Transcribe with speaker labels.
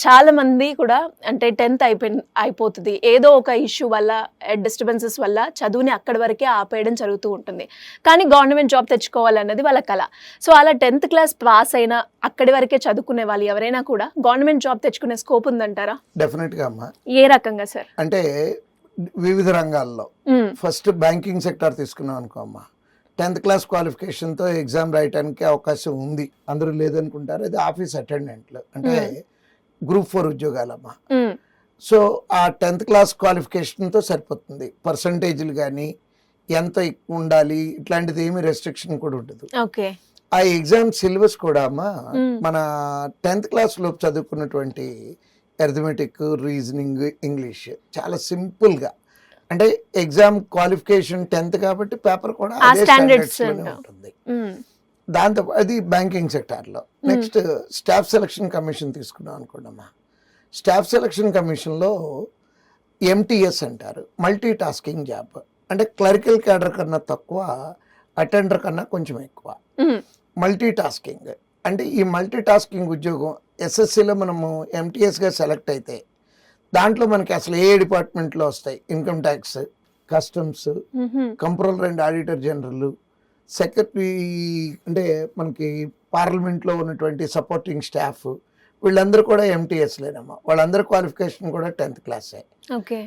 Speaker 1: చాలా మంది కూడా అంటే 10th అయిపోతుంది. ఏదో ఒక ఇష్యూ వల్ల, డిస్టర్బెన్సెస్ వల్ల చదువుని అక్కడి వరకే ఆపేయడం జరుగుతూ ఉంటుంది. కానీ గవర్నమెంట్ జాబ్ తెచ్చుకోవాలన్నది వాళ్ళ కల. సో అలా 10th క్లాస్ పాస్ అయిన అక్కడి వరకే చదువుకునే వాళ్ళు ఎవరైనా కూడా గవర్నమెంట్ జాబ్ తెచ్చుకునే స్కోప్ ఉందంటారా?
Speaker 2: డెఫినెట్గా అమ్మా.
Speaker 1: ఏ రకంగా సార్?
Speaker 2: అంటే వివిధ రంగాల్లో ఫస్ట్ బ్యాంకింగ్ సెక్టార్ తీసుకున్నాం అనుకో అమ్మా, 10th క్లాస్ క్వాలిఫికేషన్తో ఎగ్జామ్ రాయడానికి అవకాశం ఉంది. అందరూ లేదనుకుంటారు. అది ఆఫీస్ అటెండెంట్లు అంటే గ్రూప్ 4 ఉద్యోగాలమ్మా. సో ఆ 10th క్లాస్ క్వాలిఫికేషన్తో సరిపోతుంది. పర్సంటేజ్లు కానీ ఎంత ఎక్కువ ఉండాలి ఇట్లాంటిది ఏమి రెస్ట్రిక్షన్ కూడా ఉండదు.
Speaker 1: ఓకే.
Speaker 2: ఆ ఎగ్జామ్ సిలబస్ కూడా అమ్మా మన 10th క్లాస్ లోపు చదువుకున్నటువంటి అర్థమెటిక్, రీజనింగ్, ఇంగ్లీష్ చాలా సింపుల్గా, అంటే ఎగ్జామ్ క్వాలిఫికేషన్ 10th కాబట్టి పేపర్ కూడా అదే స్టాండర్డ్స్లోనే ఉంటుంది. దాంతో అది బ్యాంకింగ్ సెక్టార్లో. నెక్స్ట్ స్టాఫ్ సెలక్షన్ కమిషన్ తీసుకున్నాం అనుకోండమ్మా. స్టాఫ్ సెలక్షన్ కమిషన్లో MTS అంటారు, మల్టీ టాస్కింగ్ జాబ్. అంటే క్లరికల్ క్యాడర్ కన్నా తక్కువ, అటెండర్ కన్నా కొంచెం ఎక్కువ. మల్టీ టాస్కింగ్ అంటే ఈ మల్టీ టాస్కింగ్ ఉద్యోగం SSCలో మనము MTSగా సెలెక్ట్ అయితే దాంట్లో మనకి అసలు ఏ డిపార్ట్మెంట్లో వస్తాయి, income tax, customs, controller and auditor general, secretary, అంటే మనకి పార్లమెంట్లో ఉన్నటువంటి సపోర్టింగ్ స్టాఫ్, వీళ్ళందరూ కూడా MTS లేనమ్మా. వాళ్ళందరి క్వాలిఫికేషన్ కూడా 10th క్లాసే.
Speaker 1: ఓకే.